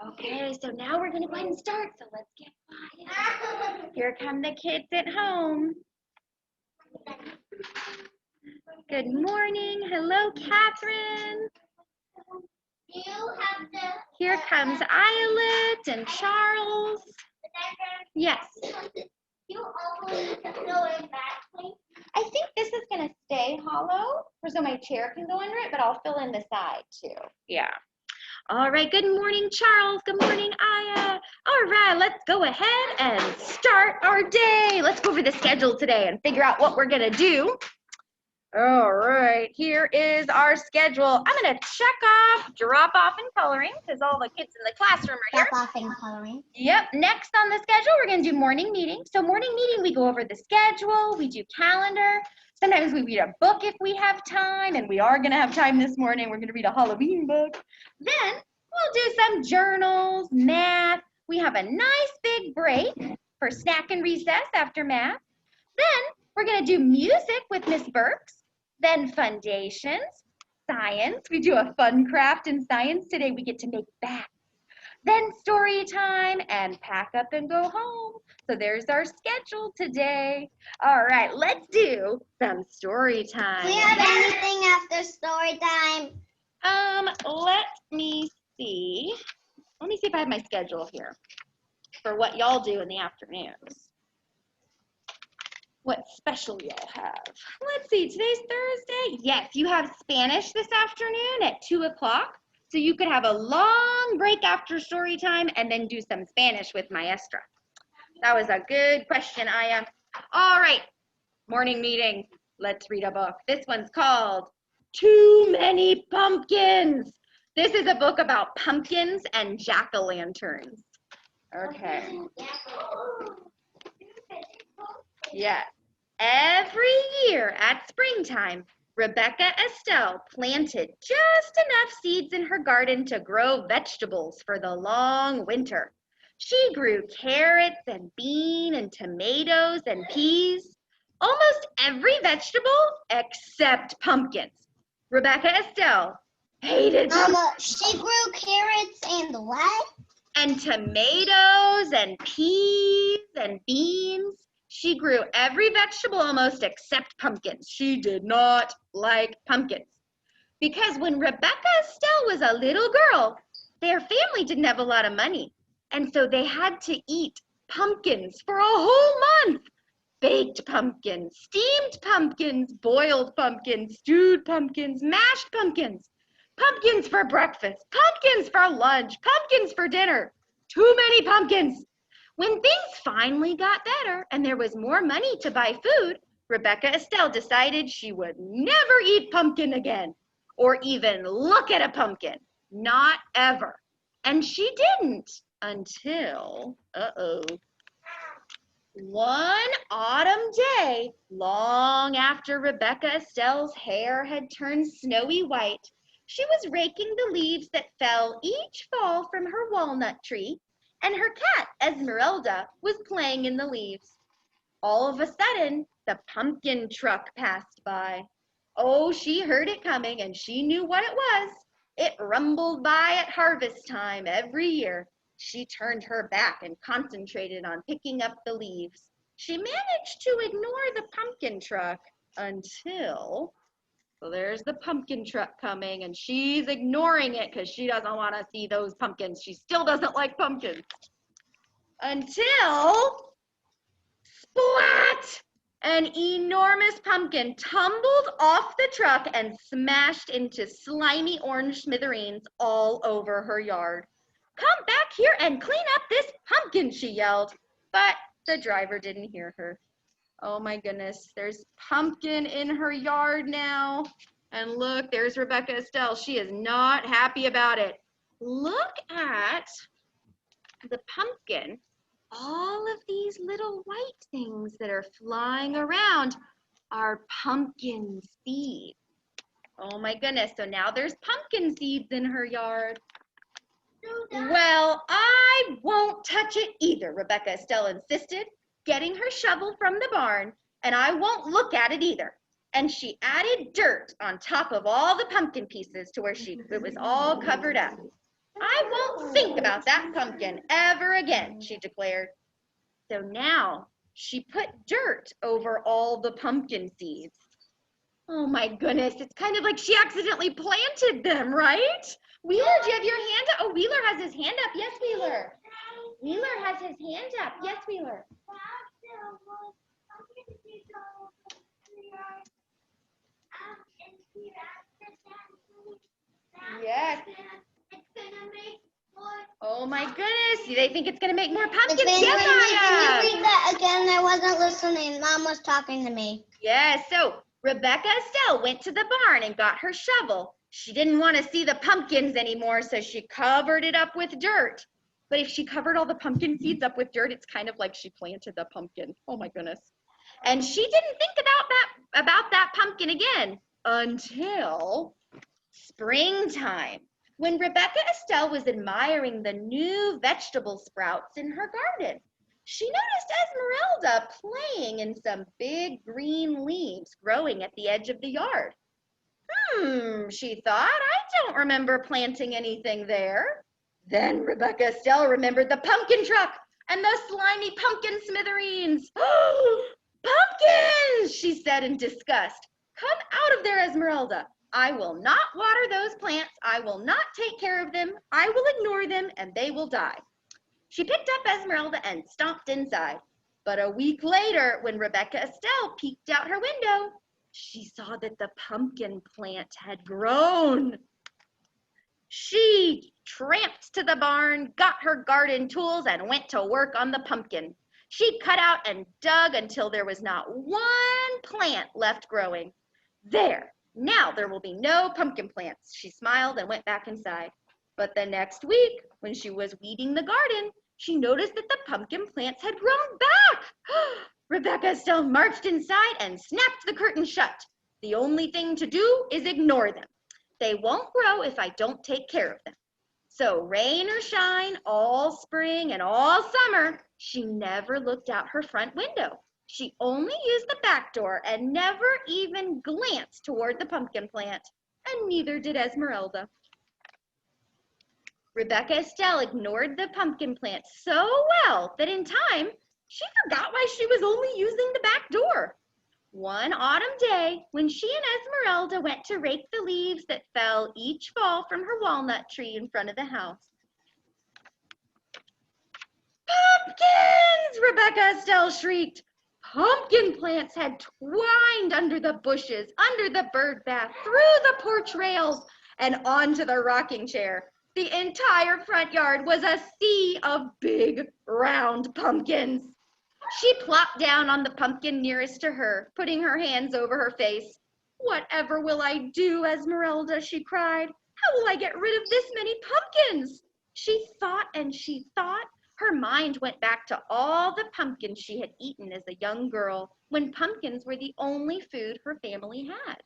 Okay, so now we're going to go ahead and start, so let's get quiet. Here come the kids at home. Good morning. Hello, Catherine. Here comes Ayelet and Charles. Yes. I think this is going to stay hollow so my chair can go under it, but I'll fill in the side too. Yeah. All right, good morning, Charles. Good morning, Aya. All right, let's go ahead and start our day. Let's go over the schedule today and figure out what we're going to do. All right, here is our schedule. I'm going to check off drop off and coloring because all the kids in the classroom are here. Drop off and coloring. Yep, next on the schedule, we're going to do morning meeting. So morning meeting, we go over the schedule, we do calendar. Sometimes we read a book if we have time, and we are going to have time this morning. We're going to read a Halloween book. Then we'll do some journals, math. We have a nice big break for snack and recess after math. Then we're going to do music with Miss Burks. Then foundations, science. We do a fun craft in science. Today we get to make bats. Then story time and pack up and go home. So there's our schedule today. All right, let's do some story time. Do we have anything after story time? Let me see. Let me see if I have my schedule here for what y'all do in the afternoons. What special y'all have? Let's see, today's Thursday. Yes, you have Spanish this afternoon at 2 o'clock. So you could have a long break after story time and then do some Spanish with Maestra. That was a good question, Aya. All right, morning meeting. Let's read a book. This one's called Too Many Pumpkins. This is a book about pumpkins and jack-o'-lanterns. Okay. Yes. Every year at springtime, Rebecca Estelle planted just enough seeds in her garden to grow vegetables for the long winter. She grew carrots and beans and tomatoes and peas, almost every vegetable except pumpkins. Rebecca Estelle hated She grew carrots and what? And tomatoes and peas and beans. She grew every vegetable almost except pumpkins. She did not like pumpkins. Because when Rebecca Estelle was a little girl, their family didn't have a lot of money. And so they had to eat pumpkins for a whole month. Baked pumpkins, steamed pumpkins, boiled pumpkins, stewed pumpkins, mashed pumpkins. Pumpkins for breakfast, pumpkins for lunch, pumpkins for dinner. Too many pumpkins. When things finally got better and there was more money to buy food, Rebecca Estelle decided she would never eat pumpkin again or even look at a pumpkin. Not ever. And she didn't until, one autumn day, long after Rebecca Estelle's hair had turned snowy white, she was raking the leaves that fell each fall from her walnut tree, and her cat, Esmeralda, was playing in the leaves. All of a sudden, the pumpkin truck passed by. Oh, she heard it coming, and she knew what it was. It rumbled by at harvest time every year. She turned her back and concentrated on picking up the leaves. She managed to ignore the pumpkin truck until... So there's the pumpkin truck coming, and she's ignoring it because she doesn't want to see those pumpkins. She still doesn't like pumpkins. Until, splat! An enormous pumpkin tumbled off the truck and smashed into slimy orange smithereens all over her yard. Come back here and clean up this pumpkin, she yelled. But the driver didn't hear her. Oh my goodness, there's pumpkin in her yard now. And look, there's Rebecca Estelle. She is not happy about it. Look at the pumpkin. All of these little white things that are flying around are pumpkin seeds. Oh my goodness, so now there's pumpkin seeds in her yard. Well, I won't touch it either, Rebecca Estelle insisted, getting her shovel from the barn, and I won't look at it either. and she added dirt on top of all the pumpkin pieces to where it was all covered up. I won't think about that pumpkin ever again, she declared. So now she put dirt over all the pumpkin seeds. Oh my goodness, it's kind of like she accidentally planted them, right? Wheeler, do you have your hand up? Oh, Wheeler has his hand up. Yes, Wheeler. Wheeler has his hand up. Yes, Wheeler. Yes. Oh my goodness, they think it's going to make more pumpkins. Yes, Aya. Can you read that again? I wasn't listening. Mom was talking to me. Yes, so Rebecca Estelle went to the barn and got her shovel. She didn't want to see the pumpkins anymore, so she covered it up with dirt. But if she covered all the pumpkin seeds up with dirt, it's kind of like she planted the pumpkin. Oh my goodness. And she didn't think about that pumpkin again until springtime, when Rebecca Estelle was admiring the new vegetable sprouts in her garden. She noticed Esmeralda playing in some big green leaves growing at the edge of the yard. She thought, I don't remember planting anything there. Then Rebecca Estelle remembered the pumpkin truck and the slimy pumpkin smithereens. Oh, pumpkins, she said in disgust. Come out of there, Esmeralda. I will not water those plants. I will not take care of them. I will ignore them and they will die. She picked up Esmeralda and stomped inside. But a week later, when Rebecca Estelle peeked out her window, she saw that the pumpkin plant had grown. She tramped to the barn, got her garden tools, and went to work on the pumpkin. She cut out and dug until there was not one plant left growing. There, now there will be no pumpkin plants, she smiled and went back inside. But the next week, when she was weeding the garden, she noticed that the pumpkin plants had grown back. Rebecca Estelle marched inside and snapped the curtain shut. The only thing to do is ignore them. They won't grow if I don't take care of them. So rain or shine, all spring and all summer, she never looked out her front window. She only used the back door and never even glanced toward the pumpkin plant. And neither did Esmeralda. Rebecca Estelle ignored the pumpkin plant so well that in time, she forgot why she was only using the back door. One autumn day, when she and Esmeralda went to rake the leaves that fell each fall from her walnut tree in front of the house. Pumpkins! Rebecca Estelle shrieked. Pumpkin plants had twined under the bushes, under the bird bath, through the porch rails, and onto the rocking chair. The entire front yard was a sea of big, round pumpkins. She plopped down on the pumpkin nearest to her, putting her hands over her face. Whatever will I do, Esmeralda, she cried. How will I get rid of this many pumpkins? She thought and she thought. Her mind went back to all the pumpkins she had eaten as a young girl, when pumpkins were the only food her family had.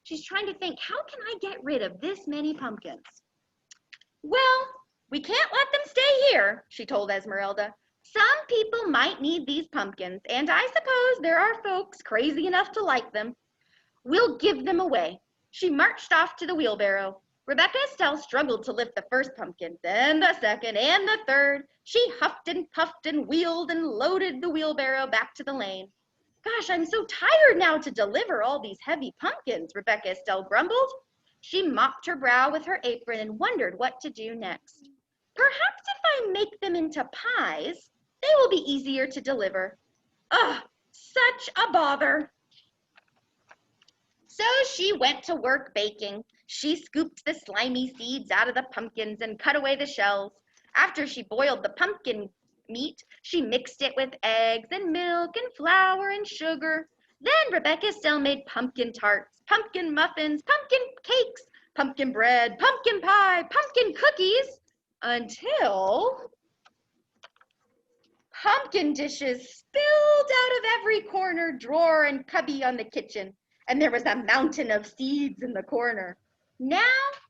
She's trying to think, how can I get rid of this many pumpkins? Well, we can't let them stay here, she told Esmeralda. Some people might need these pumpkins, and I suppose there are folks crazy enough to like them. We'll give them away. She marched off to the wheelbarrow. Rebecca Estelle struggled to lift the first pumpkin, then the second and the third. She huffed and puffed and wheeled and loaded the wheelbarrow back to the lane. Gosh, I'm so tired now to deliver all these heavy pumpkins, Rebecca Estelle grumbled. She mopped her brow with her apron and wondered what to do next. Perhaps if I make them into pies, they will be easier to deliver. Ugh, such a bother. So she went to work baking. She scooped the slimy seeds out of the pumpkins and cut away the shells. After she boiled the pumpkin meat, she mixed it with eggs and milk and flour and sugar. Then Rebecca Estelle made pumpkin tarts, pumpkin muffins, pumpkin cakes, pumpkin bread, pumpkin pie, pumpkin cookies, until pumpkin dishes spilled out of every corner, drawer, and cubby on the kitchen, and there was a mountain of seeds in the corner. Now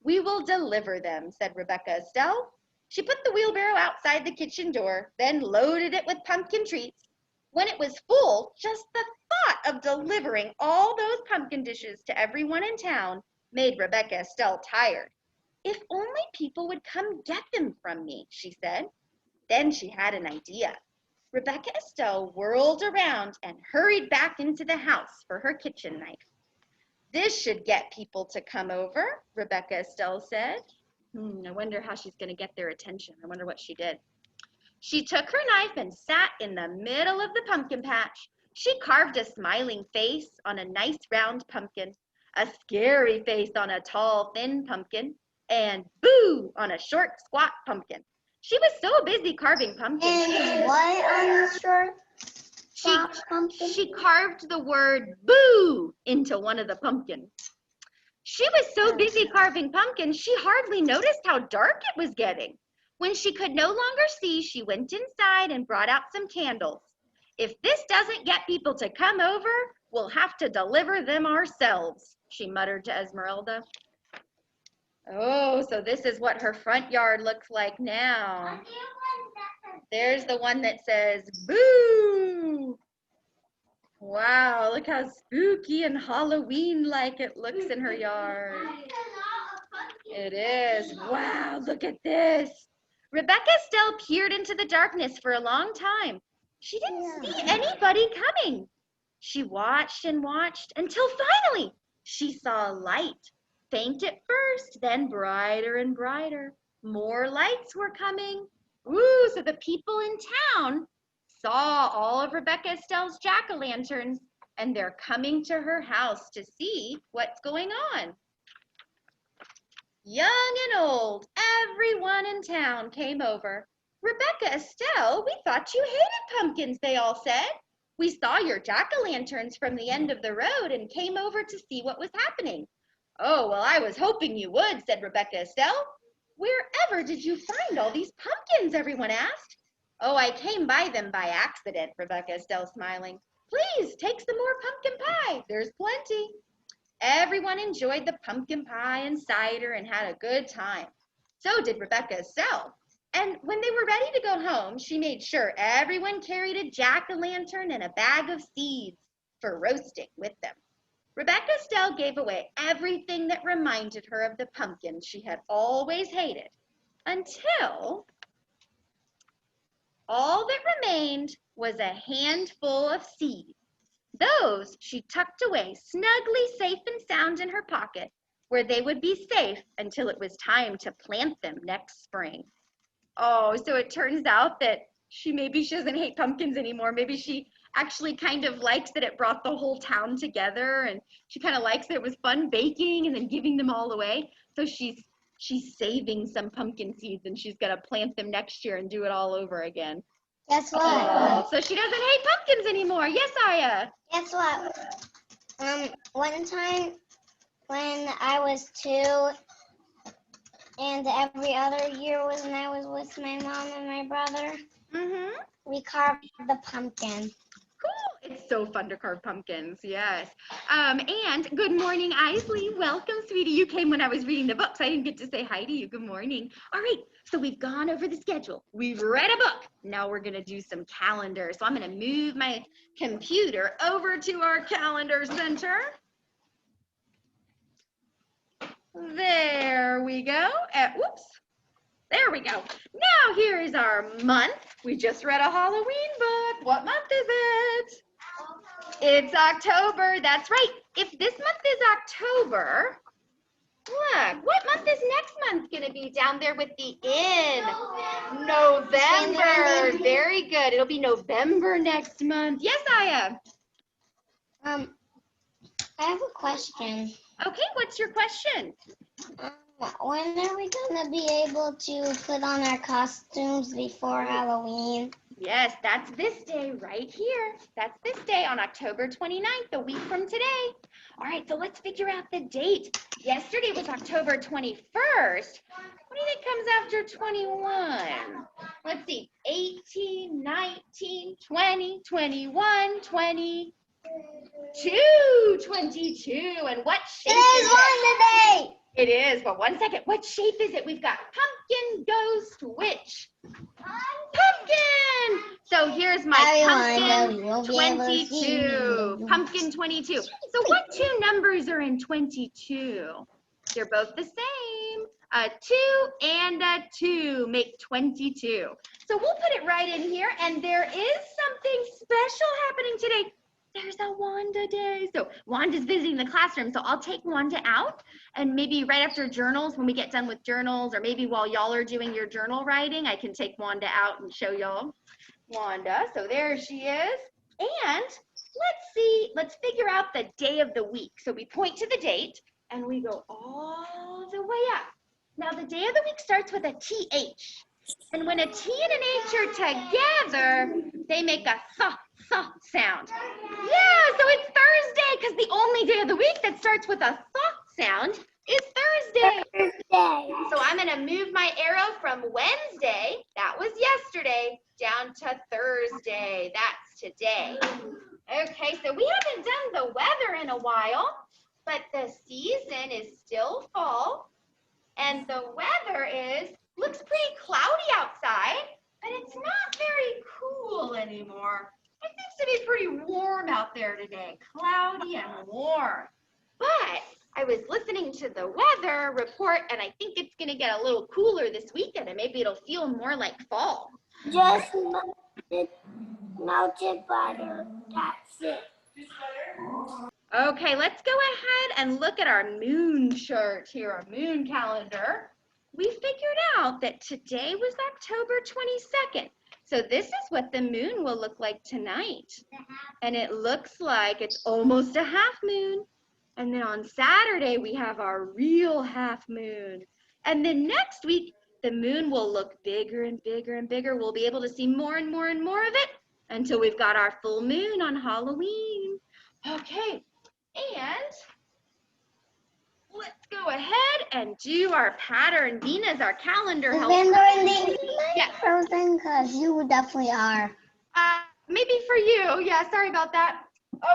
we will deliver them, said Rebecca Estelle. She put the wheelbarrow outside the kitchen door, then loaded it with pumpkin treats. When it was full, just the thought of delivering all those pumpkin dishes to everyone in town made Rebecca Estelle tired. If only people would come get them from me, she said. Then she had an idea. Rebecca Estelle whirled around and hurried back into the house for her kitchen knife. This should get people to come over, Rebecca Estelle said. I wonder how she's going to get their attention. I wonder what she did. She took her knife and sat in the middle of the pumpkin patch. She carved a smiling face on a nice round pumpkin, a scary face on a tall, thin pumpkin, and boo on a short, squat pumpkin. She was so busy carving pumpkins. And what on the short pumpkin? She carved the word boo into one of the pumpkins. She was so busy carving pumpkins, she hardly noticed how dark it was getting. When she could no longer see, she went inside and brought out some candles. If this doesn't get people to come over, we'll have to deliver them ourselves, she muttered to Esmeralda. Oh, so this is what her front yard looks like now. There's the one that says boo. Wow, look how spooky and Halloween-like it looks in her yard. It is. Wow, look at this. Rebecca Estelle peered into the darkness for a long time. She didn't see anybody coming. She watched and watched until finally she saw a light. Faint at first, then brighter and brighter. More lights were coming. Ooh, so the people in town saw all of Rebecca Estelle's jack-o'-lanterns, and they're coming to her house to see what's going on. Young and old, everyone in town came over. Rebecca Estelle, we thought you hated pumpkins, they all said. We saw your jack-o'-lanterns from the end of the road and came over to see what was happening. Oh, well, I was hoping you would, said Rebecca Estelle. Wherever did you find all these pumpkins, everyone asked. Oh, I came by them by accident, Rebecca Estelle smiling. Please, take some more pumpkin pie. There's plenty. Everyone enjoyed the pumpkin pie and cider and had a good time. So did Rebecca Estelle. And when they were ready to go home, she made sure everyone carried a jack-o'-lantern and a bag of seeds for roasting with them. Rebecca Estelle gave away everything that reminded her of the pumpkins she had always hated, until all that remained was a handful of seeds. Those she tucked away snugly safe and sound in her pocket, where they would be safe until it was time to plant them next spring. Oh, so it turns out that maybe she doesn't hate pumpkins anymore. Maybe she actually kind of likes that it brought the whole town together, and she kind of likes that it was fun baking and then giving them all away. So she's saving some pumpkin seeds, and she's going to plant them next year and do it all over again. Guess what? Oh, so she doesn't hate pumpkins anymore. Yes, Aya. Guess what? One time when I was 2, and every other year was when I was with my mom and my brother, we carved the pumpkin. Cool. It's so fun to carve pumpkins. Yes. And good morning, Isley. Welcome, sweetie. You came when I was reading the books. I didn't get to say hi to you. Good morning. All right. So we've gone over the schedule. We've read a book. Now we're going to do some calendars. So I'm going to move my computer over to our calendar center. There we go. Whoops. There we go. Now here is our month. We just read a Halloween book. What month is it? It's October. That's right. If this month is October, look, what month is next month going to be down there with the in? November. Very good. It'll be November next month. Yes, Aya. I have a question. Okay, what's your question? When are we going to be able to put on our costumes before Halloween? Yes, that's this day right here. That's this day on October 29th, a week from today. All right, so let's figure out the date. Yesterday was October 21st. What do you think comes after 21? Let's see, 18, 19, 20, 21, 22, 22. And what shape is it? Today! It is, but one second. What shape is it? We've got pumpkin, ghost, witch. Pumpkin! So here's my Everyone, you pumpkin won't be able to see 22. me. Pumpkin 22. So what two numbers are in 22? They're both the same. A 2 and a 2 make 22. So we'll put it right in here, and there is something special happening today. There's a Wanda day. So Wanda's visiting the classroom, so I'll take Wanda out, and maybe right after journals, when we get done with journals, or maybe while y'all are doing your journal writing, I can take Wanda out and show y'all Wanda. So there she is. And let's figure out the day of the week. So we point to the date, and we go all the way up. Now the day of the week starts with a TH. And when a T and an H are together, they make a th sound. Yeah, so it's Thursday, because the only day of the week that starts with a th sound is Thursday. So I'm going to move my arrow from Wednesday, that was yesterday, down to Thursday, that's today. Okay, so we haven't done the weather in a while, but the season is still fall, and the weather looks pretty cloudy outside, but it's not very cool anymore. It seems to be pretty warm out there today, cloudy and warm. But I was listening to the weather report, and I think it's going to get a little cooler this weekend, and maybe it'll feel more like fall. Just melted butter. That's it. Okay, let's go ahead and look at our moon chart here, our moon calendar. We figured out that today was October 22nd. So this is what the moon will look like tonight. And it looks like it's almost a half moon. And then on Saturday, we have our real half moon. And then next week, the moon will look bigger and bigger and bigger. We'll be able to see more and more and more of it until we've got our full moon on Halloween. Okay, and let's go ahead and do our pattern. Dina's our calendar helper. Yeah. Frozen, because you definitely are. Maybe for you. Yeah, sorry about that.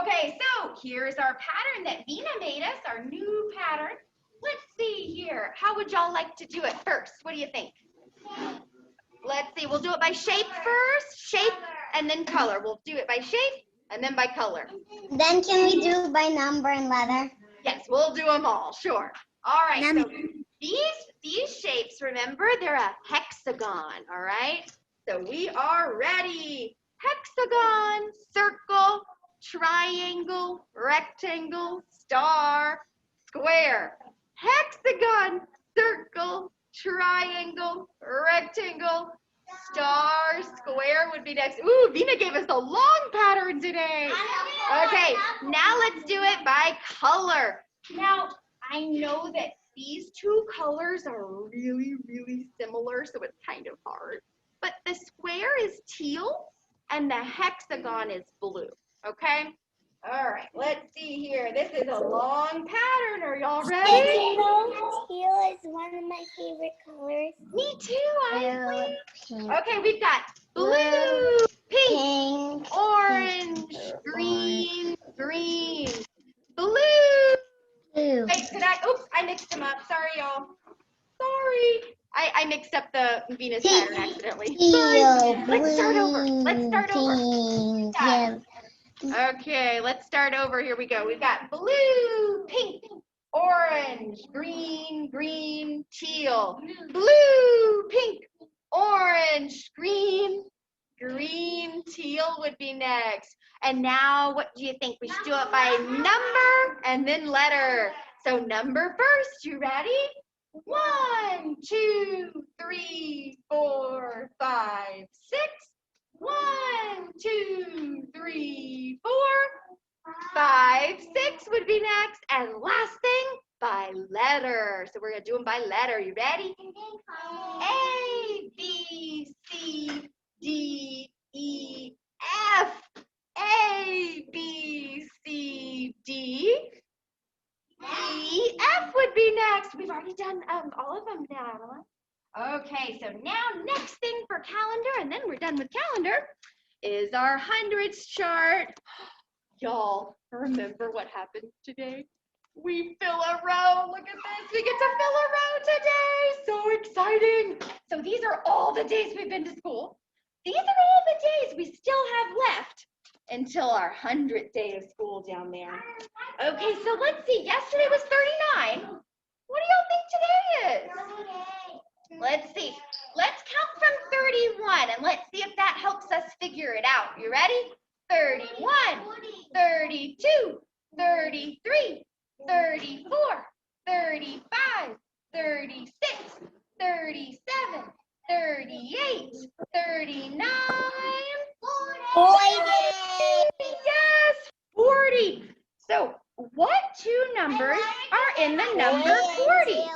Okay, so here's our pattern that Dina made us, our new pattern. Let's see here. How would y'all like to do it first? What do you think? Let's see. We'll do it by shape first. Shape and then color. We'll do it by shape and then by color. Then can we do by number and letter? Yes, we'll do them all. Sure. All right. So these shapes, remember, they're a hexagon. All right. So we are ready. Hexagon, circle, triangle, rectangle, star, square. Hexagon, circle, triangle, rectangle, star, square would be next. Ooh, Vina gave us a long pattern today. Okay, now let's do it by color. Now, I know that these two colors are really, really similar, so it's kind of hard. But the square is teal and the hexagon is blue, okay? All right, let's see here. This is a long pattern. Are y'all ready? Teal is one of my favorite colors. Me too, Isley. Pink. Okay, we've got blue, pink, Pink. orange, green, green, blue. Blue. Wait, oops, I mixed them up. Sorry, y'all. Sorry. I mixed up the Venus pattern accidentally. Teal, Let's start over. Let's start over. pink, yeah. Okay, let's start over. Here we go. We've got blue, pink, orange, green, green, teal. Blue, pink, orange, green, green, teal would be next. And now what do you think? We should do it by number and then letter. So number first, you ready? 1, 2, 3, 4, 5, 6. 1, 2, 3, 4, 5, 6 would be next. And last thing, by letter. So we're going to do them by letter. You ready? A, B, C, D, E, F. A, B, C, D. E, F would be next. We've already done all of them now, Adeline. Okay, so now next thing for calendar, and then we're done with calendar, is our hundreds chart. Y'all, remember what happened today? We fill a row. Look at this. We get to fill a row today. So exciting. So these are all the days we've been to school. These are all the days we still have left until our 100th day of school down there. Okay, so let's see. Yesterday was 39. What do y'all think today is? Let's see. Let's count from 31 and let's see if that helps us figure it out. You ready? 31, 32, 33, 34, 35, 36, 37, 38, 39, 40. Yes, 40. So what two numbers are in the number 40?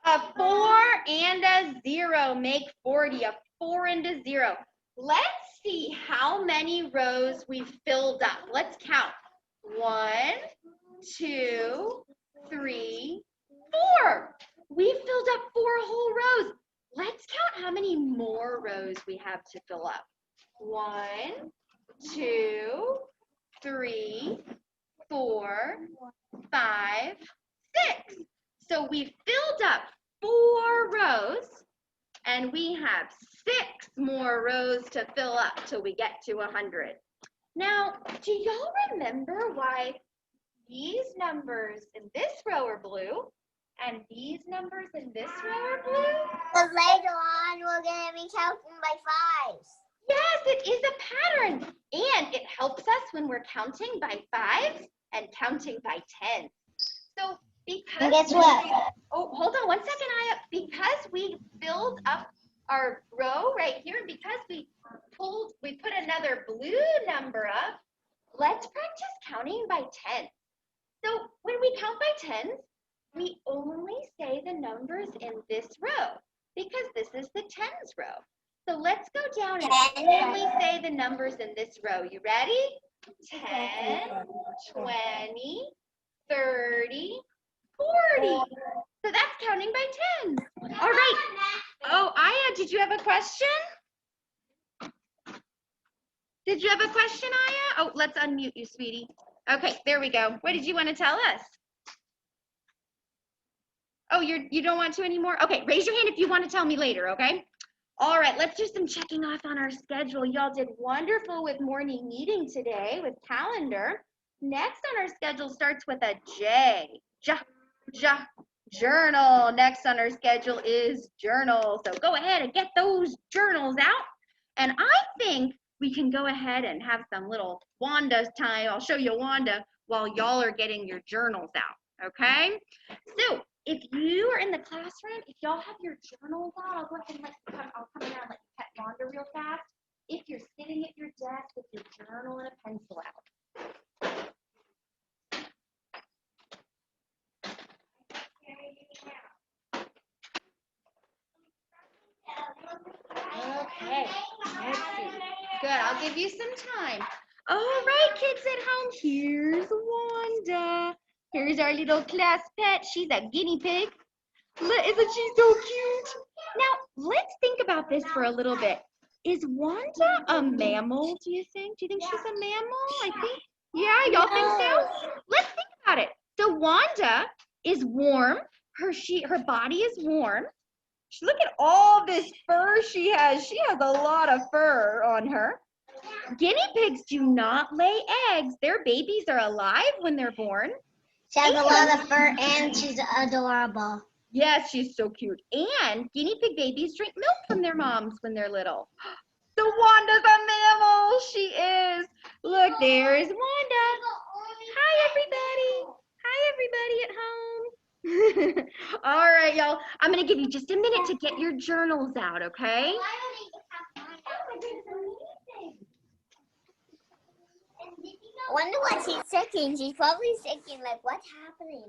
A 4 and a 0 make 40. A 4 and a 0. Let's see how many rows we filled up. Let's count. 1, 2, 3, 4. We filled up 4 whole rows. Let's count how many more rows we have to fill up. 1, 2, 3, 4, 5, 6. So we filled up 4 rows and we have 6 more rows to fill up till we get to 100. Now, do y'all remember why these numbers in this row are blue and these numbers in this row are blue? But later on, we're going to be counting by 5s. Yes, it is a pattern, and it helps us when we're counting by 5s and counting by 10s. So because And guess what? Oh, hold on 1 second, Aya. Because we filled up our row right here, and because we put another blue number up, let's practice counting by 10s. So when we count by 10s, we only say the numbers in this row because this is the 10s row. So let's go down and only say the numbers in this row. You ready? 10, 20, 30, 40. So that's counting by 10s. All right. Oh, Aya, did you have a question? Did you have a question, Aya? Oh, let's unmute you, sweetie. Okay, there we go. What did you want to tell us? Oh, you don't want to anymore? Okay, raise your hand if you want to tell me later, okay? All right, let's do some checking off on our schedule. Y'all did wonderful with morning meeting today with calendar. Next on our schedule starts with a J. Journal. Next on our schedule is journal. So go ahead and get those journals out. And I think we can go ahead and have some little Wanda time. I'll show you Wanda while y'all are getting your journals out, okay? So if you are in the classroom, if y'all have your journals out, I'll go ahead and I'll come around and let you pet Wanda real fast. If you're sitting at your desk with your journal and a pencil out. Okay, let's see. Good, I'll give you some time. All right, kids at home, here's Wanda. Here's our little class pet. She's a guinea pig. Isn't she so cute? Now, let's think about this for a little bit. Is Wanda a mammal, do you think? Do you think she's a mammal? I think, yeah, y'all think so? Let's think about it. So Wanda is warm. Her body is warm. Look at all this fur she has. She has a lot of fur on her. Guinea pigs do not lay eggs. Their babies are alive when they're born. She has a lot of fur and she's adorable. Yes, she's so cute. And guinea pig babies drink milk from their moms when they're little. So Wanda's a mammal. She is. Look, there's Wanda. Hi, everybody. Hi, everybody at home. All right, y'all. I'm going to give you just a minute to get your journals out, okay? I wonder what she's thinking. She's probably thinking, like, what's happening?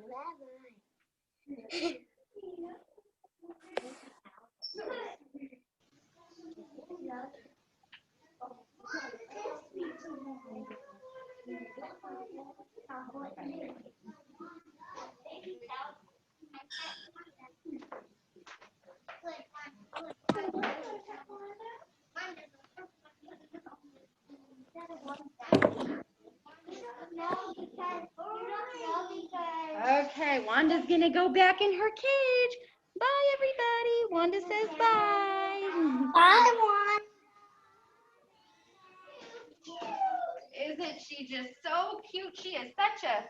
Okay, Wanda's gonna go back in her cage. Bye, everybody. Wanda says bye. Bye, Wanda. Isn't she just so cute? She is such a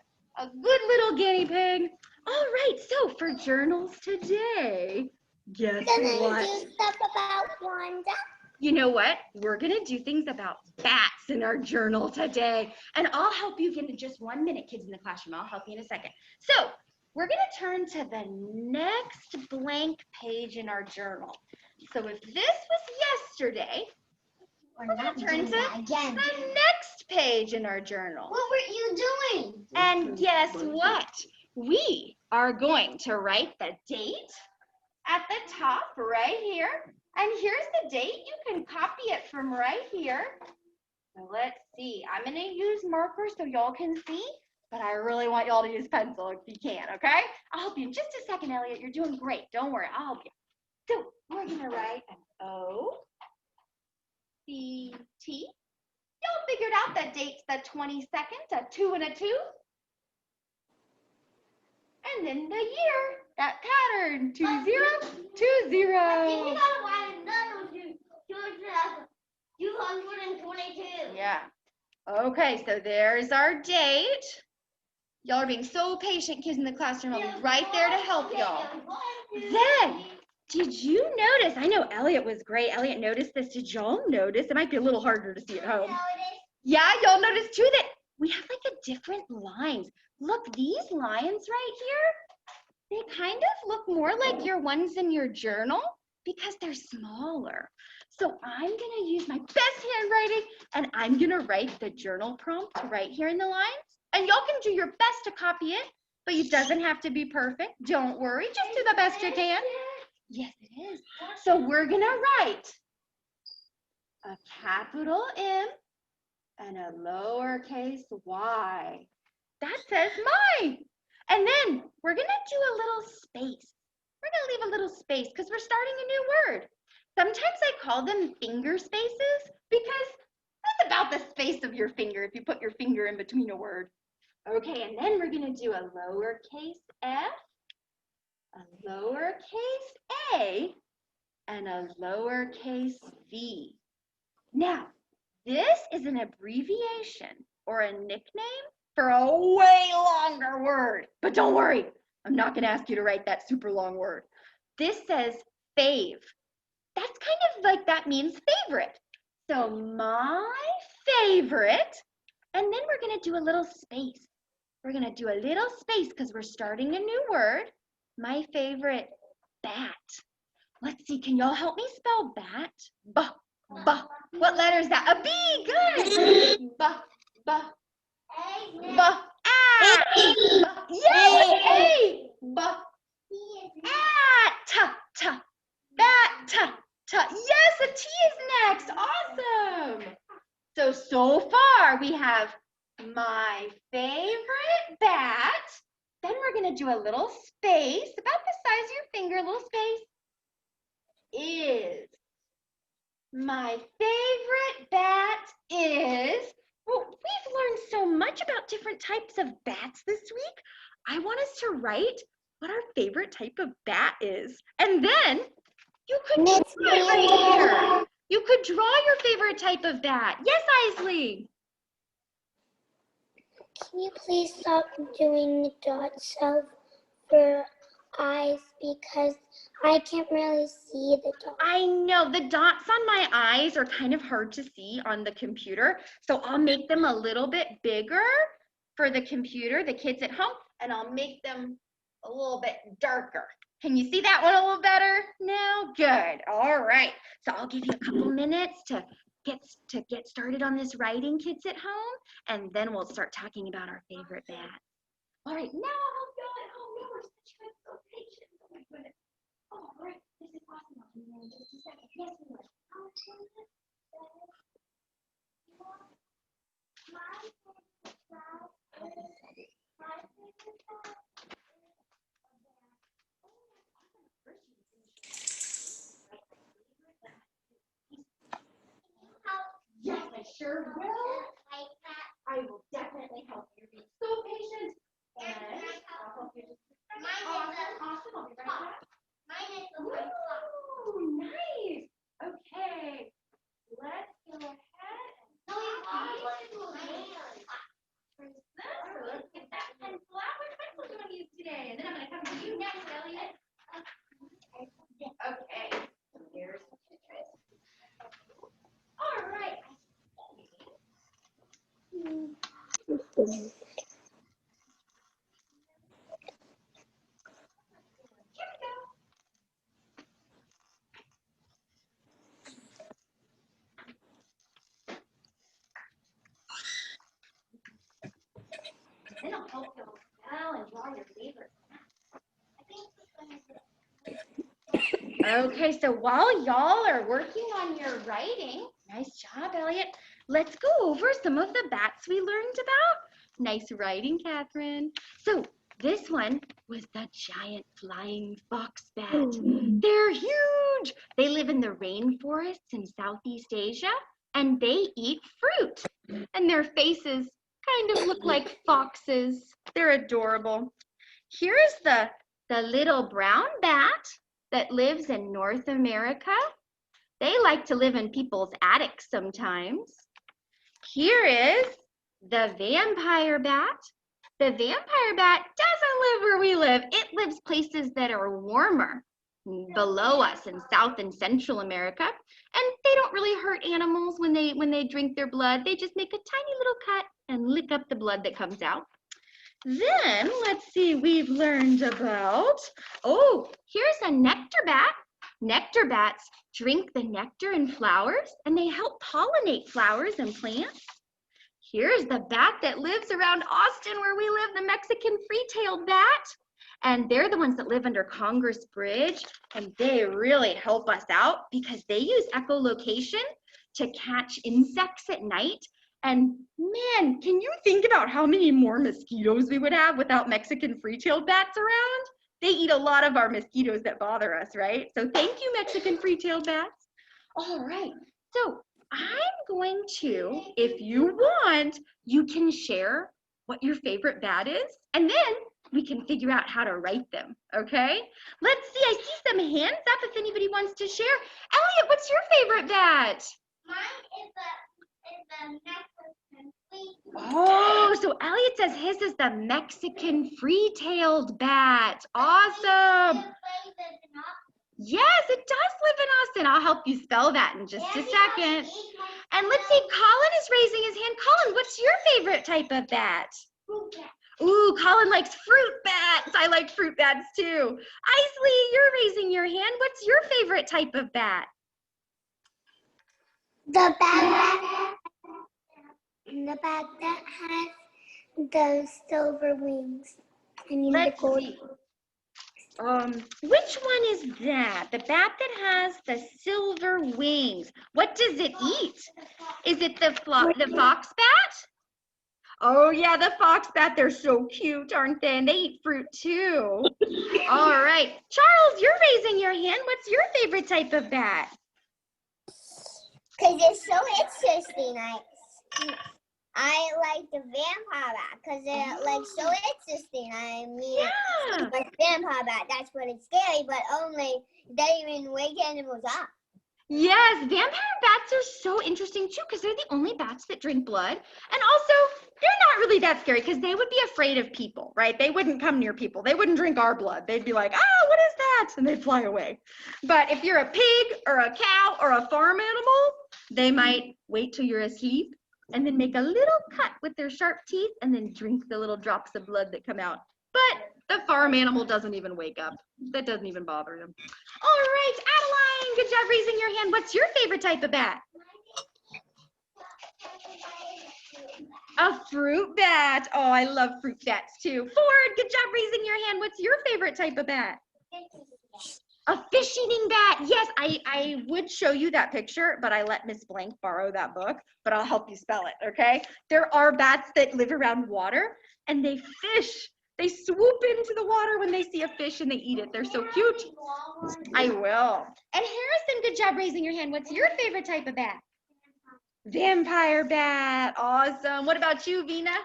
good little guinea pig. All right, so for journals today, guess Gonna what? do stuff about Wanda. You know what? We're gonna do things about bats in our journal today. And I'll help you in just 1 minute, kids in the classroom. I'll help you in a second. So we're gonna turn to the next blank page in our journal. So if this was yesterday, we're gonna turn to the next page in our journal. What were you doing? And guess what? We are going to write the date at the top right here. And here's the date. You can copy it from right here. So let's see. I'm going to use markers so y'all can see, but I really want y'all to use pencil if you can, okay? I'll help you in just a second, Elliot. You're doing great. Don't worry. I'll help you. So we're going to write an O, C, T. Y'all figured out that date's the 22nd, a 2 and a 2. And then the year, that pattern, 2020. You gotta write another 222. Yeah. Okay, so there's our date. Y'all are being so patient, kids in the classroom. I'll be right there to help y'all. Then, did you notice? I know Elliot was great. Elliot noticed this. Did y'all notice? It might be a little harder to see at home. Yeah, y'all noticed too that we have like a different lines. Look, these lines right here, they kind of look more like your ones in your journal because they're smaller. So I'm gonna use my best handwriting and I'm gonna write the journal prompt right here in the lines. And y'all can do your best to copy it, but it doesn't have to be perfect. Don't worry, just do the best you can. Yes, it is. So we're gonna write a capital M and a lowercase y. That says mine. And then we're gonna do a little space. We're gonna leave a little space because we're starting a new word. Sometimes I call them finger spaces because that's about the space of your finger if you put your finger in between a word. Okay, and then we're gonna do a lowercase f, a lowercase a, and a lowercase v. Now, this is an abbreviation or a nickname for a way longer word. But don't worry, I'm not going to ask you to write that super long word. This says fave. That's kind of like that means favorite. So my favorite, and then we're going to do a little space. We're going to do a little space because we're starting a new word. My favorite, bat. Let's see, can y'all help me spell bat? Bah. Ba. What letter is that? A B. Good. Ba. Ba. Ba. Ah. Ba. Yes. A. Ba. Ah. Ta. Ta. Bat. Ta. Ta. Yes, a T is next. Awesome. So far we have my favorite bat. Then we're going to do a little space, about the size of your finger, a little space. Is. My favorite bat is, well, we've learned so much about different types of bats this week. I want us to write what our favorite type of bat is. And then you could draw it right here. You could draw your favorite type of bat. Yes, Isley. Can you please stop doing the dots over eyes because I can't really see the dots. I know the dots on my eyes are kind of hard to see on the computer, so I'll make them a little bit bigger for the computer, the kids at home, and I'll make them a little bit darker. Can you see that one a little better now? Good. All right. So I'll give you a couple minutes to get started on this writing, kids at home, and then we'll start talking about our favorite bats. All right. Now I'll help y'all at home. Y'all are such good, so patient. Oh my goodness. Oh, all right. This is awesome. I'll be there in just a second. Yes, we will. Yes, I sure will. I will definitely help you. Be so patient, and I'll help you. Flat, which pencil do you want to use today? And then I'm going to come to you next, Elliot. Okay. Here's all right. Then I'll help you spell and draw your favorite. Okay, so while y'all are working on your writing, nice job, Elliot. Let's go over some of the bats we learned about. Nice writing, Catherine. So this one was the giant flying fox bat. They're huge. They live in the rainforests in Southeast Asia, and they eat fruit. And their faces kind of look like foxes. They're adorable. Here's the little brown bat that lives in North America. They like to live in people's attics sometimes. Here is the vampire bat. The vampire bat doesn't live where we live. It lives places that are warmer below us in South and Central America. And they don't really hurt animals when they drink their blood. They just make a tiny little cut and lick up the blood that comes out. Then, let's see, we've learned about, oh, here's a nectar bat. Nectar bats drink the nectar in flowers, and they help pollinate flowers and plants. Here's the bat that lives around Austin where we live, the Mexican free-tailed bat. And they're the ones that live under Congress Bridge, and they really help us out because they use echolocation to catch insects at night. And man, can you think about how many more mosquitoes we would have without Mexican free-tailed bats around? They eat a lot of our mosquitoes that bother us, right? So thank you, Mexican free-tailed bats. All right, so I'm going to, if you want, you can share what your favorite bat is, and then we can figure out how to write them, okay? Let's see, I see some hands up if anybody wants to share. Elliot, what's your favorite bat? Mine is the Mexican free. Oh, so Elliot says his is the Mexican free-tailed bat. Awesome. Yes, it does live in Austin. I'll help you spell that in just a second. And let's see, Colin is raising his hand. Colin, what's your favorite type of bat? Fruit bat. Ooh, Colin likes fruit bats. I like fruit bats too. Isley, you're raising your hand. What's your favorite type of bat? The bat that has the silver wings. I mean Let's the gold. see. Which one is that? The bat that has the silver wings. What does it eat? Is it the fox bat? Oh yeah, the fox bat. They're so cute, aren't they? And they eat fruit too. All right. Charles, you're raising your hand. What's your favorite type of bat? Because it's so interesting. I like the vampire bat because it's like so interesting. I mean, Yeah. like vampire bat, that's when it's scary, but only they even wake animals up. Yes, vampire bats are so interesting too because they're the only bats that drink blood. And also, they're not really that scary because they would be afraid of people, right? They wouldn't come near people. They wouldn't drink our blood. They'd be like, oh, what is that? And they'd fly away. But if you're a pig or a cow or a farm animal, they might wait till you're asleep and then make a little cut with their sharp teeth and then drink the little drops of blood that come out. But the farm animal doesn't even wake up. That doesn't even bother him. All right, Adeline, good job raising your hand. What's your favorite type of bat? A fruit bat. Oh, I love fruit bats too. Ford, good job raising your hand. What's your favorite type of bat? A fish-eating bat. Yes, I would show you that picture, but I let Miss Blank borrow that book, but I'll help you spell it, okay? There are bats that live around water, and they fish. They swoop into the water when they see a fish, and they eat it. They're so cute. I will. And Harrison, good job raising your hand. What's your favorite type of bat? Vampire bat. Awesome. What about you, Vina?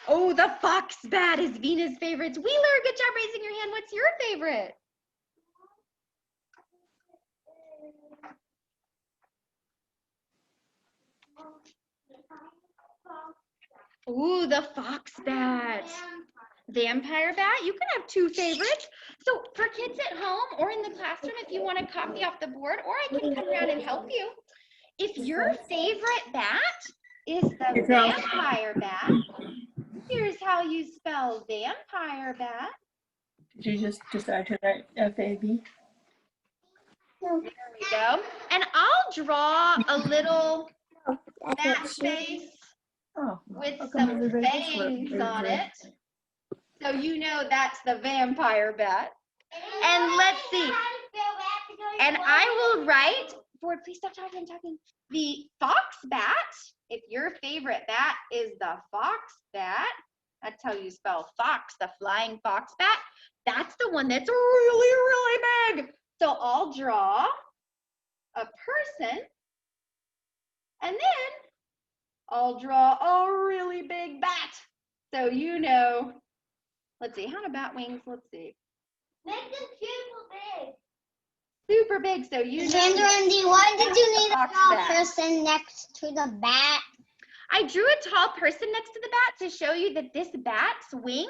Oh, the fox bat is Vina's favorite. Wheeler, good job raising your hand. What's your favorite? Ooh, the fox bat. Vampire bat. You can have two favorites. So for kids at home or in the classroom, if you want to copy off the board, or I can come around and help you. If your favorite bat is the vampire bat, here's how you spell vampire bat. Did you just add to that F-A-B? There we go. And I'll draw a little bat face with some fangs on it. So you know that's the vampire bat. And let's see. And I will write, Ford, please stop talking. The fox bat, if your favorite bat is the fox bat, that's how you spell fox, the flying fox bat, that's the one that's really, really big. So I'll draw a person, and then I'll draw a really big bat. So you know, let's see, how do bat wings, let's see. Make them super big. Super big, so you know. Sandra, why did you need a tall person next to the bat? I drew a tall person next to the bat to show you that this bat's wings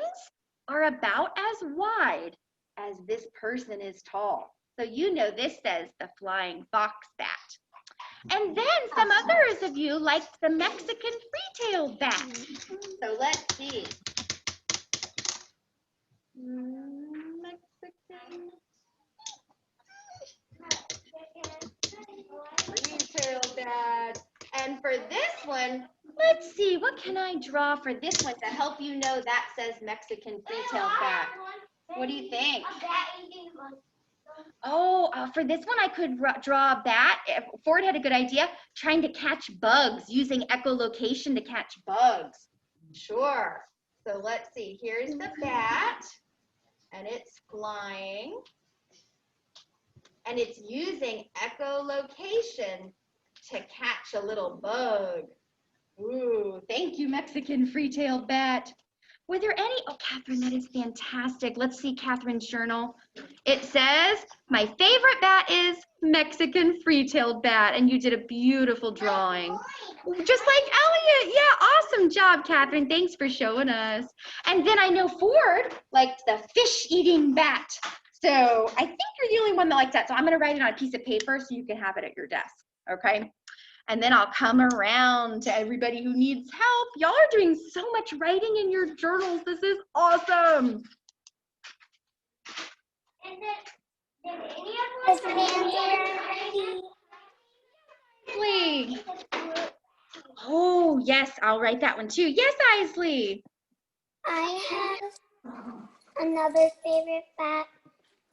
are about as wide as this person is tall. So you know this says the flying fox bat. And then some others of you liked the Mexican free-tailed bat. So let's see. Mexican free-tailed bat. And for this one, let's see, what can I draw for this one to help you know that says Mexican free-tailed bat? What do you think? Oh, for this one, I could draw a bat. Ford had a good idea, trying to catch bugs, using echolocation to catch bugs. Sure. So let's see. Here's the bat, and it's flying. And it's using echolocation to catch a little bug. Ooh, thank you, Mexican free-tailed bat. Were there any? Oh, Catherine, that is fantastic. Let's see Catherine's journal. It says, my favorite bat is Mexican free-tailed bat. And you did a beautiful drawing. Just like Elliot. Yeah, awesome job, Catherine. Thanks for showing us. And then I know Ford liked the fish-eating bat. So I think you're the only one that likes that. So I'm going to write it on a piece of paper so you can have it at your desk. Okay? And then I'll come around to everybody who needs help. Y'all are doing so much writing in your journals. This is awesome. And then, did any of us Isley. Oh, yes, I'll write that one too. Yes, Isley. I have another favorite bat,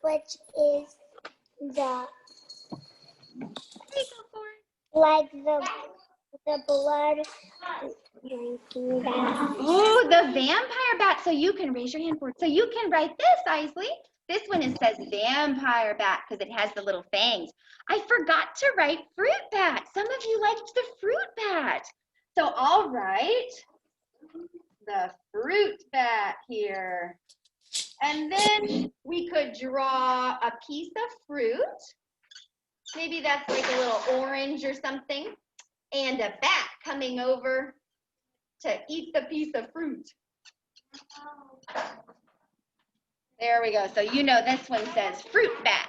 which is the like the blood drinking bat. Oh, the vampire bat. So you can raise your hand for it. So you can write this, Isley. This one it says vampire bat because it has the little fangs. I forgot to write fruit bat. Some of you liked the fruit bat. So I'll write the fruit bat here. And then we could draw a piece of fruit. Maybe that's like a little orange or something. And a bat coming over to eat the piece of fruit. There we go. So you know this one says fruit bat.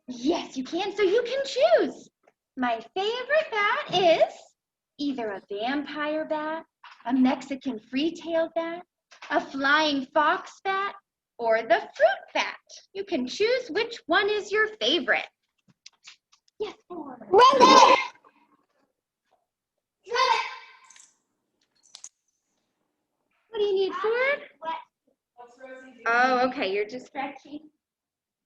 Yes, you can. So you can choose. My favorite bat is either a vampire bat, a Mexican free-tailed bat, a flying fox bat, or the fruit bat. You can choose which one is your favorite. Yes, Ford. Ready! What do you need, Ford? Oh, okay. You're just stretching.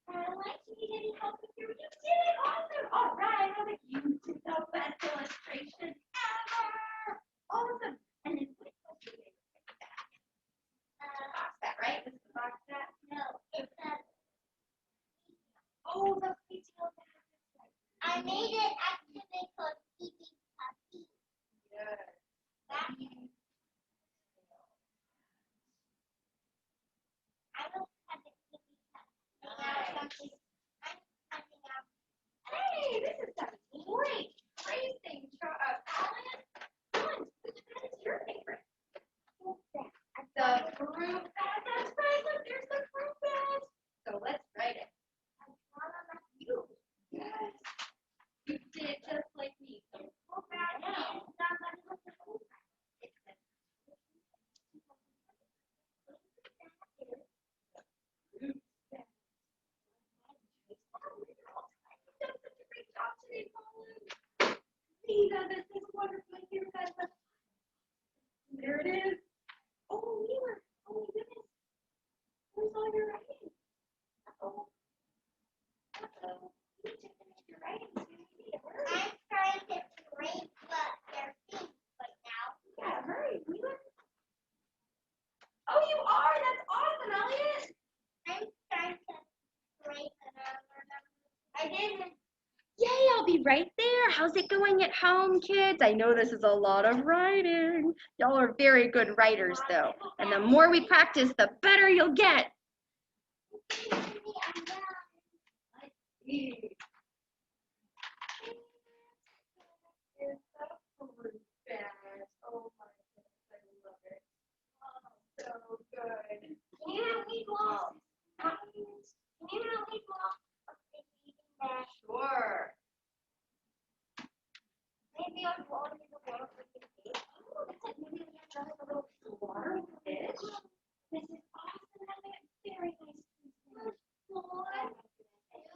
I like you. Need any help with your? You did it awesome. All right. I think you did the best illustration ever. Awesome. And then which was your favorite bat? Box bat, right? Was it the box bat? No, it's that. Oh, the free-tailed bat. I made it actually called Pee-Pee Puppy. Good. That I don't have the Pee-Pee Puppy. Hey, this is some great tracing, Alan. Which one is your favorite? fruit bat. That's right. Look, there's the fruit bat. So let's write it. You. Yes. You did just like me. So fruit bat. Yeah. This is wonderful. Here, guys. There it is. Oh, Mila. Oh, my goodness. Where's all your writing? Uh-oh. Uh-oh. You need to finish your writing. I'm trying to break their feet right now. Yeah, hurry, Mila. Oh, you are. That's awesome, Elliot. I'm trying to break another. I didn't. Yay, I'll be right there. How's it going at home, kids? I know this is a lot of writing. Y'all are very good writers, though. And the more we practice, the better you'll get. Oh my goodness, I love it. Oh, so good. Can you help me blow? Can you help me blow? Sure. Maybe I'll blow into the water for you. Oh, that's like maybe we have done a little water fish. This is awesome. That's a very nice.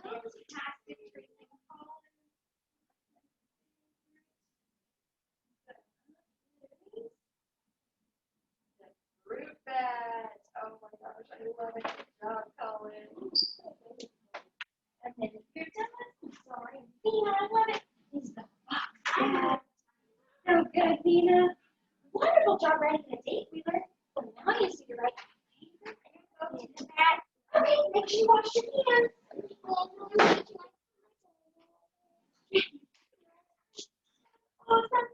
Fantastic tracing color. The fruit bat. Oh my gosh, I love it. Good job, Colin. And then you're done. I'm sorry. Vina, I love it. This is the fox bat. So good, Vina. Wonderful job writing a date, Wheeler. Well, now you see to write your favorite bat. Okay, make sure you wash your hands. Awesome.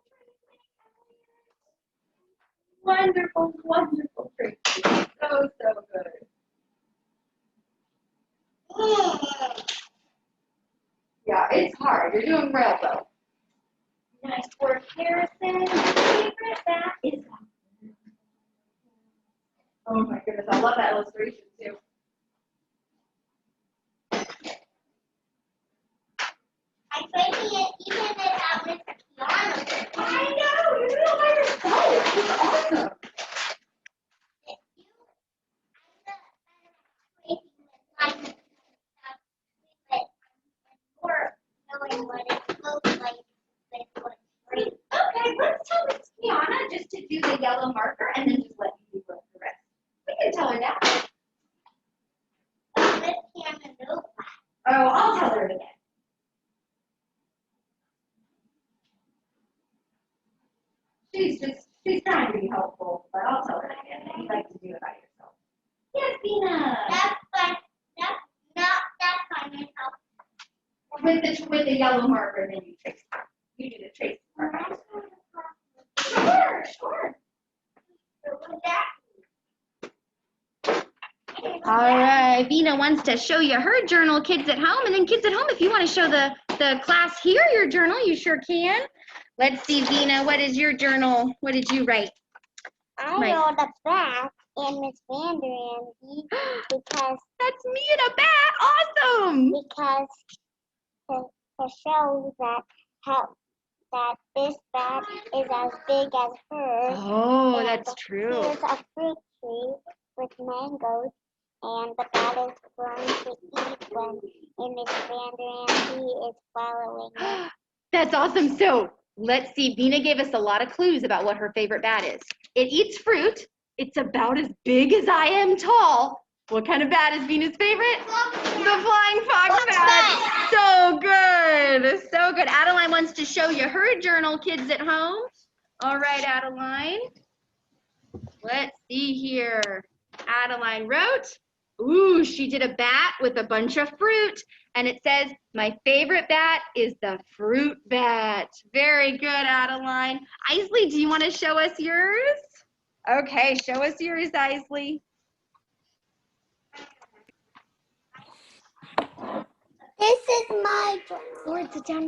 Wonderful, wonderful trick. So, so good. Yeah, it's hard. You're doing well, though. Nice work, Harrison. My favorite bat is. Oh my goodness, I love that illustration too. I'm making it even without Miss Kiana. I know, you're doing it by yourself. It's awesome. Okay, let's tell Miss Kiana just to do the yellow marker and then just let you do the rest. We can tell her that. Oh, I'll tell her again. She's trying to be helpful, but I'll tell her again that you like to do it by yourself. Yes, Vina. With the yellow marker, then you trace. You do the trace marker. Sure. All right, Vina wants to show you her journal, kids at home, and then kids at home, if you want to show the class here your journal, you sure can. Let's see, Vina, what is your journal? What did you write? I wrote a bat and Miss Vander because That's me in a bat. Awesome. because to show that this bat is as big as her. Oh, And that's true. Here's a fruit tree with mangoes, and the bat is going to eat when Miss Vander is following it. That's awesome. So let's see. Vina gave us a lot of clues about what her favorite bat is. It eats fruit. It's about as big as I am tall. What kind of bat is Vina's favorite? The flying fox bat. So good. So good. Adeline wants to show you her journal, kids at home. All right, Adeline. Let's see here. Adeline wrote, ooh, she did a bat with a bunch of fruit. And it says, my favorite bat is the fruit bat. Very good, Adeline. Isley, do you want to show us yours? Okay, show us yours, Isley. This is my journal. Lord, sit down,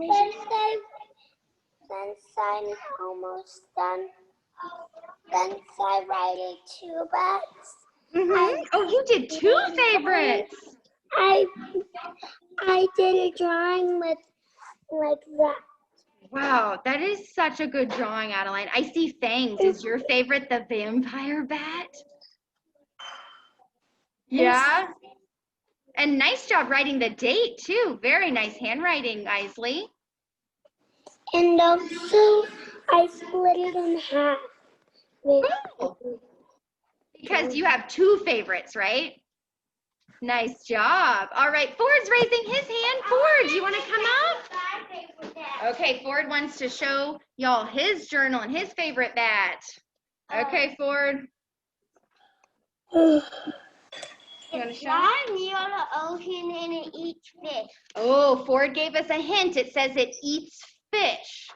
Since I'm almost done, Once I write 2 books. Oh, you did 2 favorites. I did a drawing with like that. Wow, that is such a good drawing, Adeline. I see fangs. Is your favorite the vampire bat? Yeah. And nice job writing the date, too. Very nice handwriting, Isley. And also, I split it in half. Cool. Because you have 2 favorites, right? Nice job. All right, Ford's raising his hand. Ford, do you want to come up? Okay, Ford wants to show y'all his journal and his favorite bat. Okay, Ford. You want to show? Near the ocean and it eats fish. Oh, Ford gave us a hint. It says it eats fish.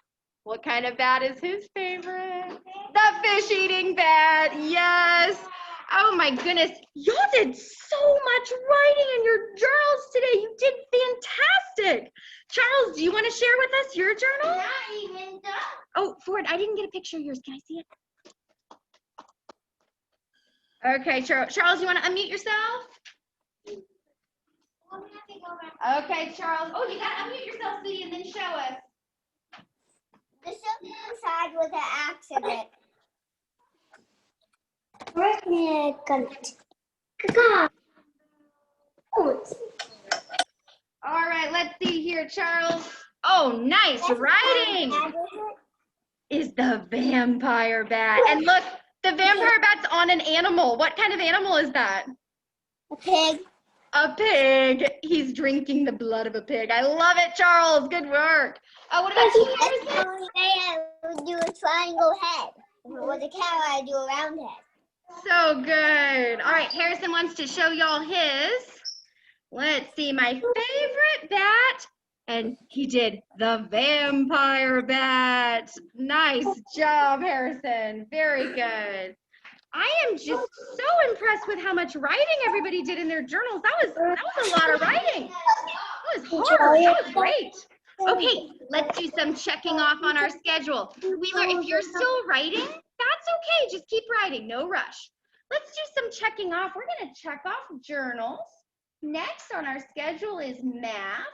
What kind of bat is his favorite? The fish-eating bat. Yes. Oh my goodness. Y'all did so much writing in your journals today. You did fantastic. Charles, do you want to share with us your journal? Not even done. Oh, Ford, I didn't get a picture of yours. Can I see it? Okay, Charles, you want to unmute yourself? Okay, Charles. Oh, you got to unmute yourself, sweetie, and then show us. The silver side with an accident. Where's my gun? All right, let's see here, Charles. Oh, nice writing. Is the vampire bat. And look, the vampire bat's on an animal. What kind of animal is that? A pig. A pig. He's drinking the blood of a pig. I love it, Charles. Good work. What about you, Harrison? That's the only way I would do a triangle head. If it was a cow, I'd do a round head. So good. All right, Harrison wants to show y'all his. Let's see, my favorite bat. And he did the vampire bat. Nice job, Harrison. Very good. I am just so impressed with how much writing everybody did in their journals. That was a lot of writing. That was hard. That was great. Okay, let's do some checking off on our schedule. Wheeler, if you're still writing, that's okay. Just keep writing. No rush. Let's do some checking off. We're going to check off journals. Next on our schedule is math.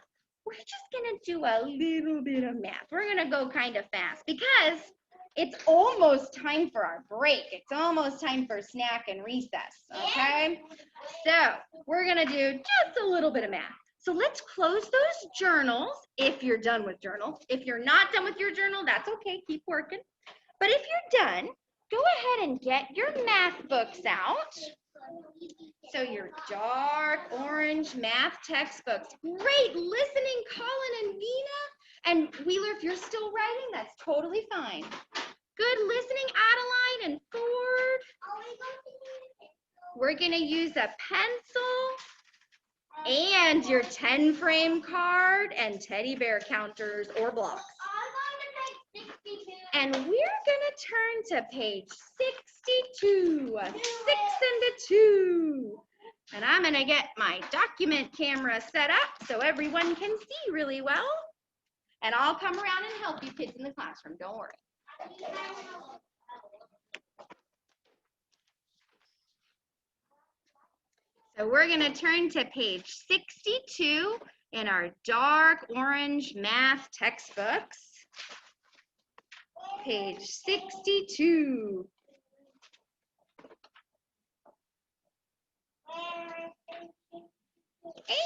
We're just going to do a little bit of math. We're going to go kind of fast because it's almost time for our break. It's almost time for snack and recess, okay? So we're going to do just a little bit of math. So let's close those journals if you're done with journals. If you're not done with your journal, that's okay. Keep working. But if you're done, go ahead and get your math books out. So your dark orange math textbooks. Great listening, Colin and Vina. And Wheeler, if you're still writing, that's totally fine. Good listening, Adeline and Ford. We're going to use a pencil and your 10 frame card and teddy bear counters or blocks. And we're going to turn to page 62, 6 and a 2. And I'm going to get my document camera set up so everyone can see really well. And I'll come around and help you kids in the classroom. Don't worry. So we're going to turn to page 62 in our dark orange math textbooks. Page 62.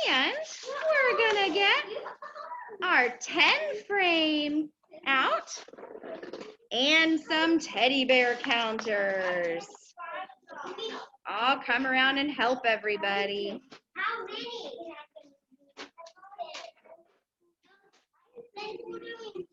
And we're going to get our 10 frame out and some teddy bear counters. I'll come around and help everybody. How many? How many do we need?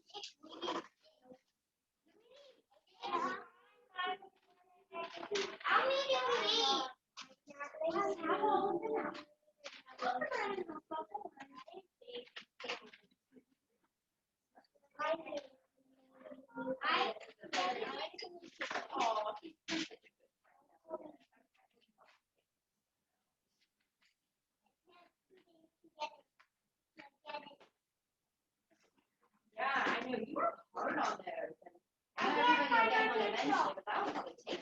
Yeah, I know you worked hard on those. And I know everybody will get one eventually, but that'll probably take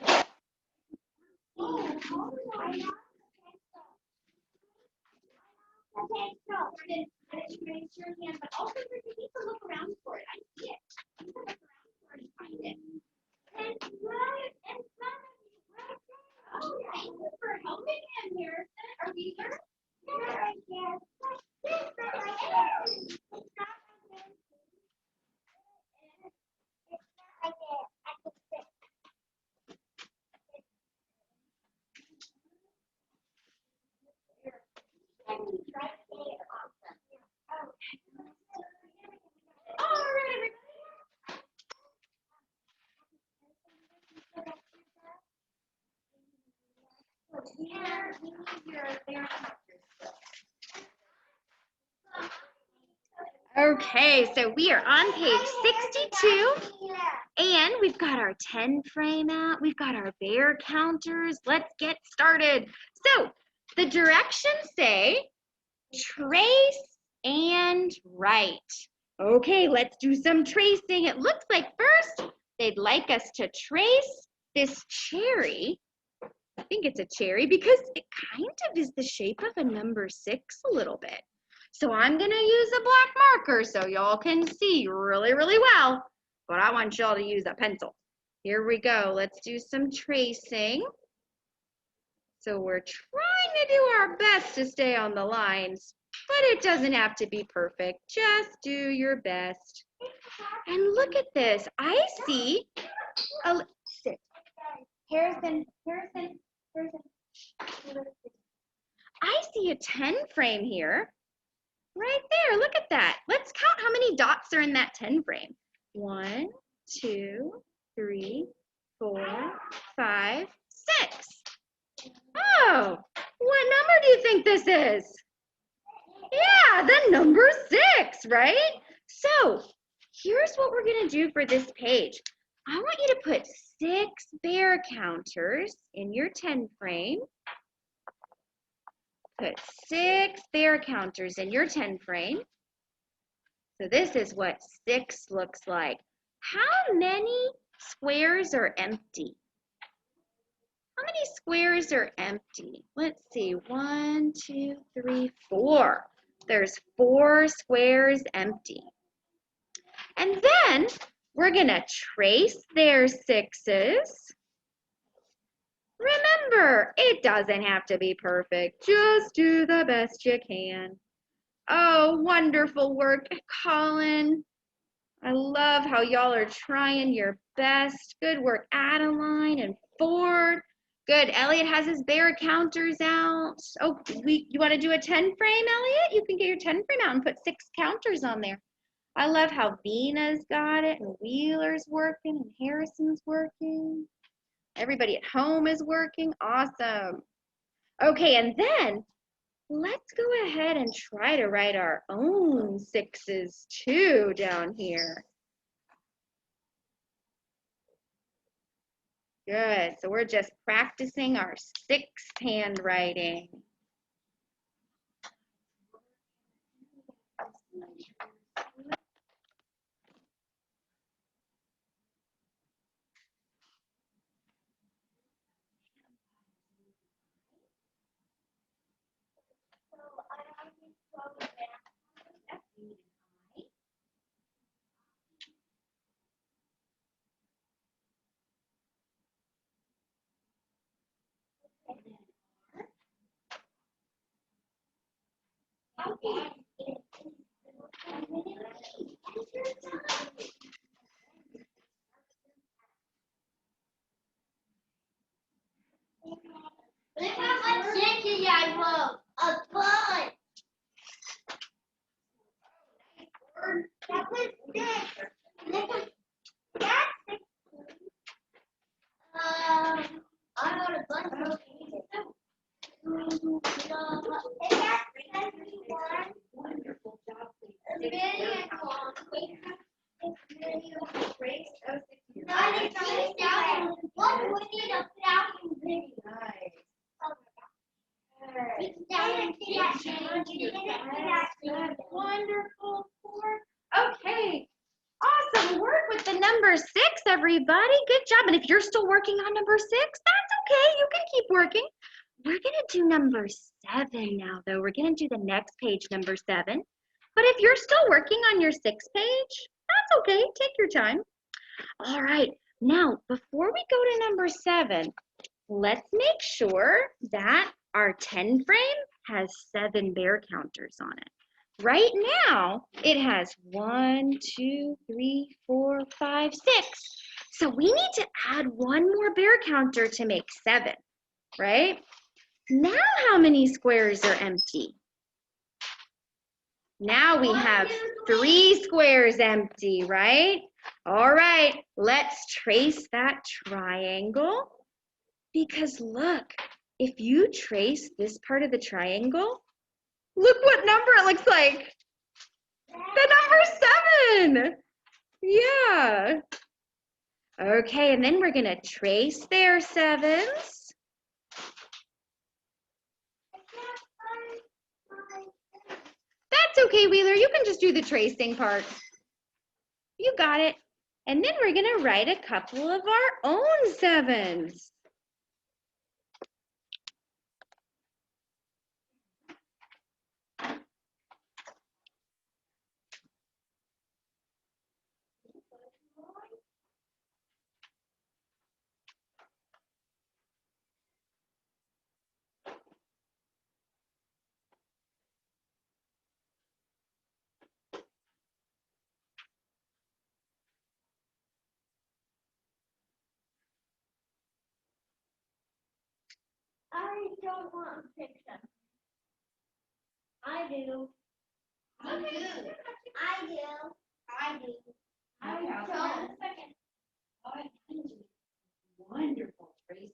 Okay, so we are on page 62, and we've got our 10 frame out. We've got our bear counters. Let's get started. So the directions say trace and write. Okay, let's do some tracing. It looks like first they'd like us to trace this cherry. I think it's a cherry because it kind of is the shape of a number 6 a little bit. So I'm going to use a black marker so y'all can see really, really well. But I want y'all to use a pencil. Here we go. Let's do some tracing. So we're trying to do our best to stay on the lines, but it doesn't have to be perfect. Just do your best. And look at this. I see a Harrison. I see a 10 frame here. Right there, look at that. Let's count how many dots are in that 10 frame. 1, 2, 3, 4, 5, 6. Oh, what number do you think this is? Yeah, the number 6, right? So here's what we're gonna do for this page. I want you to put 6 bear counters in your 10 frame. Put 6 bear counters in your 10 frame. So this is what 6 looks like. How many squares are empty? How many squares are empty? Let's see, 1, 2, 3, 4. There's 4 squares empty. And then we're gonna trace their 6s. Remember, it doesn't have to be perfect. Just do the best you can. Oh, wonderful work, Colin. I love how y'all are trying your best. Good work, Adeline and Ford. Good, Elliot has his bear counters out. Oh, you want to do a 10 frame, Elliot? You can get your 10 frame out and put 6 counters on there. I love how Vina's got it and Wheeler's working and Harrison's working. Everybody at home is working. Awesome. Okay, and then let's go ahead and try to write our own 6s too down here. Good, so we're just practicing our 6th handwriting. Look how much chicken I wrote. A bunch. That was 6. That's 6. I wrote a bunch of chicken. And that's 71. Wonderful job. A million long. It's million race of 96,000. What do we need a 1,000 video? Nice. Wonderful. Okay. Awesome work with the number 6, everybody. Good job. And if you're still working on number 6, that's okay, you can keep working. We're gonna do number 7 now, though. We're gonna do the next page, number 7. But if you're still working on your 6th page, that's okay, take your time. All right, now, before we go to number 7, let's make sure that our 10 frame has 7 bear counters on it. Right now, it has 1, 2, 3, 4, 5, 6. So we need to add 1 more bear counter to make 7, right? Now how many squares are empty? Now we have 3 squares empty, right? All right, let's trace that triangle. Because look, if you trace this part of the triangle, look what number it looks like. The number 7. Yeah. Okay, and then we're going to trace their 7s. That's okay, Wheeler. You can just do the tracing part. You got it. And then we're going to write a couple of our own 7s. I don't want to pick them. I do. I do. I do. I do. I don't. Wonderful tracing.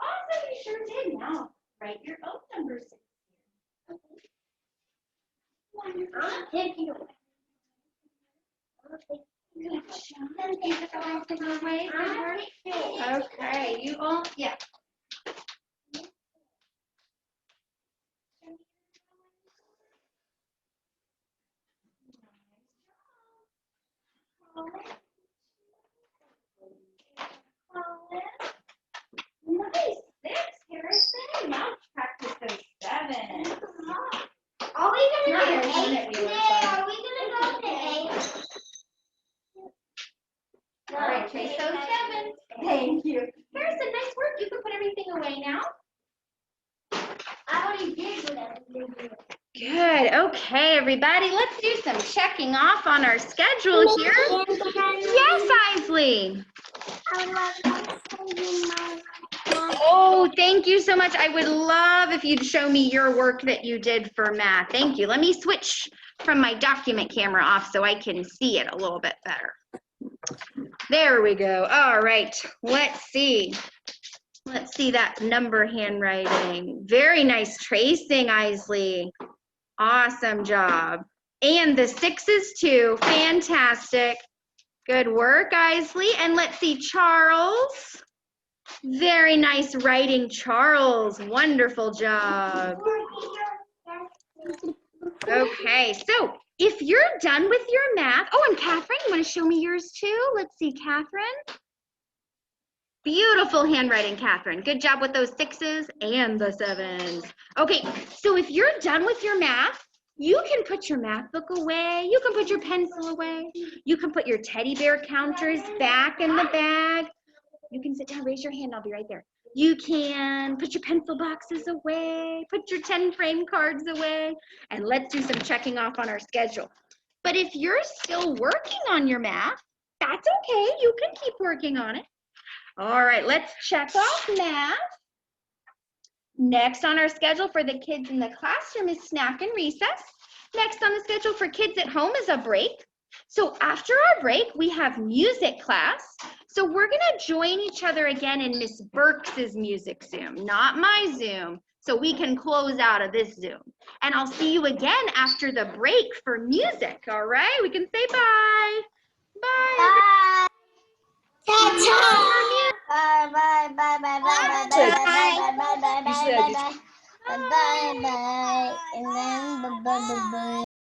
Awesome, you sure did. Now, write your own number 6 here. Wonderful. Thank you. Good job. Keep it all the way. Good work. Okay, you all, yeah. Nice. 6, Harrison. Now practice those 7. Are we gonna Not go your to 8 unit, today? Wheeler, Are we gonna go to 8? All right, trace those 7s. Thank you. Harrison, nice work. You can put everything away now. I already did whatever. Good. Okay, everybody. Let's do some checking off on our schedule here. Yes, Isley. I would love to send you my. Oh, thank you so much. I would love if you'd show me your work that you did for math. Thank you. Let me switch from my document camera off so I can see it a little bit better. There we go. All right. Let's see. Let's see that number handwriting. Very nice tracing, Isley. Awesome job. And the 6s too. Fantastic. Good work, Isley. And let's see, Charles. Very nice writing, Charles. Wonderful job. Okay, so if you're done with your math, oh, and Catherine, you want to show me yours too? Let's see, Catherine. Beautiful handwriting, Catherine. Good job with those 6s and the 7s. Okay, so if you're done with your math, you can put your math book away. You can put your pencil away. You can put your teddy bear counters back in the bag. You can sit down, raise your hand, I'll be right there. You can put your pencil boxes away, put your 10 frame cards away, and let's do some checking off on our schedule. But if you're still working on your math, that's okay. You can keep working on it. All right, let's check off math. Next on our schedule for the kids in the classroom is snack and recess. Next on the schedule for kids at home is a break. So after our break, we have music class. So we're gonna join each other again in Miss Burks' music Zoom, not my Zoom, so we can close out of this Zoom. And I'll see you again after the break for music, all right? We can say bye. Bye. Bye. Ta-ta. Bye bye bye bye bye bye Say- bye bye bye bye bye You bye said bye you- bye bye bye bye and then bye bye bye bye.